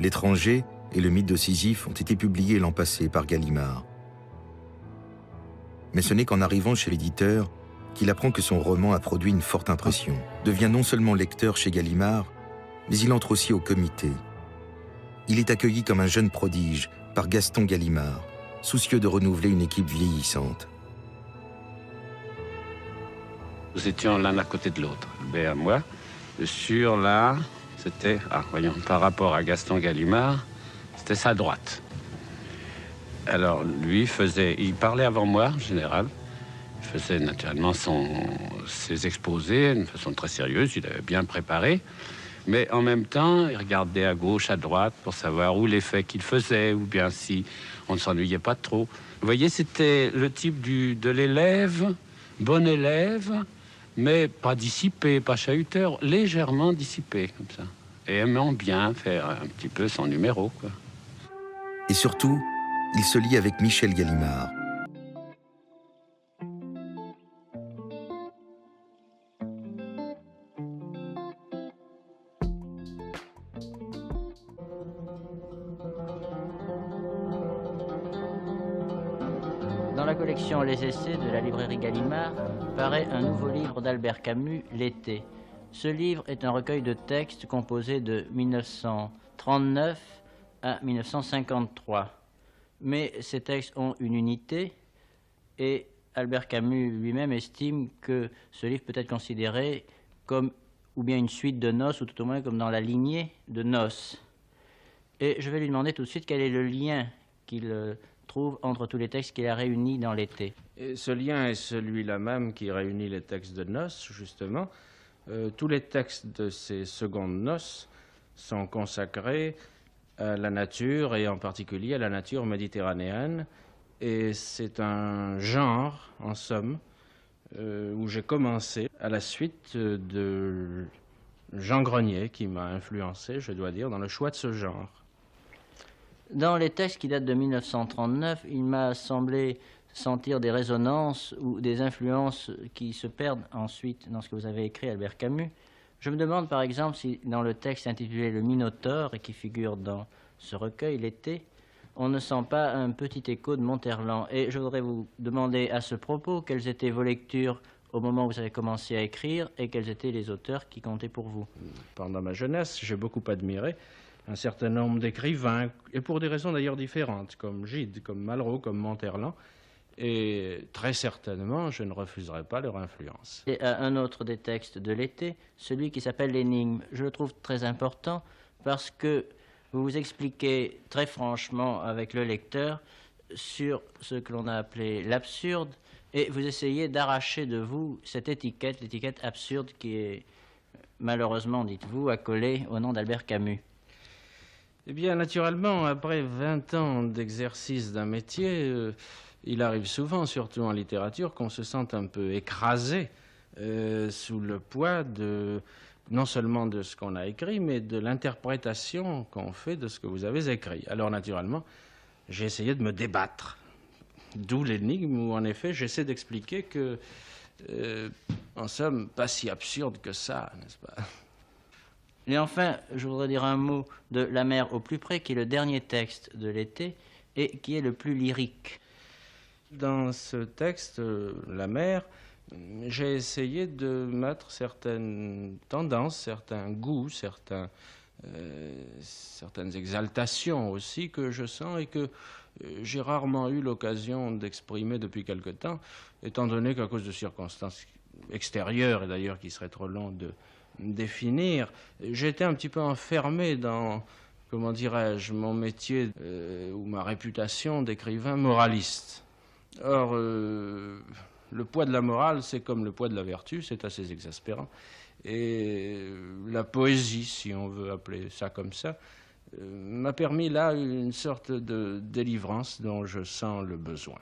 L'étranger et le mythe de Sisyphe ont été publiés l'an passé par Gallimard. Mais ce n'est qu'en arrivant chez l'éditeur qu'il apprend que son roman a produit une forte impression, devient non seulement lecteur chez Gallimard, mais il entre aussi au comité. Il est accueilli comme un jeune prodige par Gaston Gallimard, soucieux de renouveler une équipe vieillissante. Nous étions l'un à côté de l'autre, Albert et moi. Sur là, c'était, voyons, par rapport à Gaston Gallimard, c'était sa droite. Alors, lui il parlait avant moi, en général. Il faisait naturellement ses exposés d'une façon très sérieuse, il avait bien préparé. Mais en même temps, il regardait à gauche, à droite, pour savoir où l'effet qu'il faisait, ou bien si on ne s'ennuyait pas trop. Vous voyez, c'était le type de l'élève, bon élève, mais pas dissipé, pas chahuteur, légèrement dissipé, comme ça. Et aimant bien faire un petit peu son numéro, quoi. Et surtout, il se lie avec Michel Gallimard. Dans la collection Les Essais de la librairie Gallimard paraît un nouveau livre d'Albert Camus, L'été. Ce livre est un recueil de textes composé de 1939 à 1953. Mais ces textes ont une unité et Albert Camus lui-même estime que ce livre peut être considéré comme ou bien une suite de Noces ou tout au moins comme dans la lignée de Noces. Et je vais lui demander tout de suite quel est le lien qu'il trouve entre tous les textes qu'il a réunis dans L'été. Et ce lien est celui-là même qui réunit les textes de Noces, justement. Tous les textes de ces secondes noces sont consacrés à la nature et en particulier à la nature méditerranéenne. Et c'est un genre, en somme, où j'ai commencé à la suite de Jean Grenier qui m'a influencé, je dois dire, dans le choix de ce genre. Dans les textes qui datent de 1939, il m'a semblé sentir des résonances ou des influences qui se perdent ensuite dans ce que vous avez écrit, Albert Camus. Je me demande par exemple si dans le texte intitulé Le Minotaure et qui figure dans ce recueil, L'été, on ne sent pas un petit écho de Monterland. Et je voudrais vous demander à ce propos quelles étaient vos lectures au moment où vous avez commencé à écrire et quels étaient les auteurs qui comptaient pour vous. Pendant ma jeunesse, j'ai beaucoup admiré un certain nombre d'écrivains, et pour des raisons d'ailleurs différentes, comme Gide, comme Malraux, comme Monterland. Et très certainement, je ne refuserai pas leur influence. Et un autre des textes de L'été, celui qui s'appelle L'énigme, je le trouve très important parce que vous vous expliquez très franchement avec le lecteur sur ce que l'on a appelé l'absurde et vous essayez d'arracher de vous cette étiquette, l'étiquette absurde qui est malheureusement, dites-vous, accolée au nom d'Albert Camus. Eh bien, naturellement, après 20 ans d'exercice d'un métier, il arrive souvent, surtout en littérature, qu'on se sente un peu écrasé sous le poids non seulement de ce qu'on a écrit, mais de l'interprétation qu'on fait de ce que vous avez écrit. Alors, naturellement, j'ai essayé de me débattre. D'où l'énigme où, en effet, j'essaie d'expliquer que, en somme, pas si absurde que ça, n'est-ce pas ? Et enfin, je voudrais dire un mot de La mer au plus près, qui est le dernier texte de L'été et qui est le plus lyrique. Dans ce texte, La mer, j'ai essayé de mettre certaines tendances, certains goûts, certaines exaltations aussi que je sens et que j'ai rarement eu l'occasion d'exprimer depuis quelque temps, étant donné qu'à cause de circonstances extérieures, et d'ailleurs qui serait trop long de définir, j'étais un petit peu enfermé dans, comment dirais-je, mon métier ou ma réputation d'écrivain moraliste. Or, le poids de la morale, c'est comme le poids de la vertu, c'est assez exaspérant. Et la poésie, si on veut appeler ça comme ça, m'a permis là une sorte de délivrance dont je sens le besoin.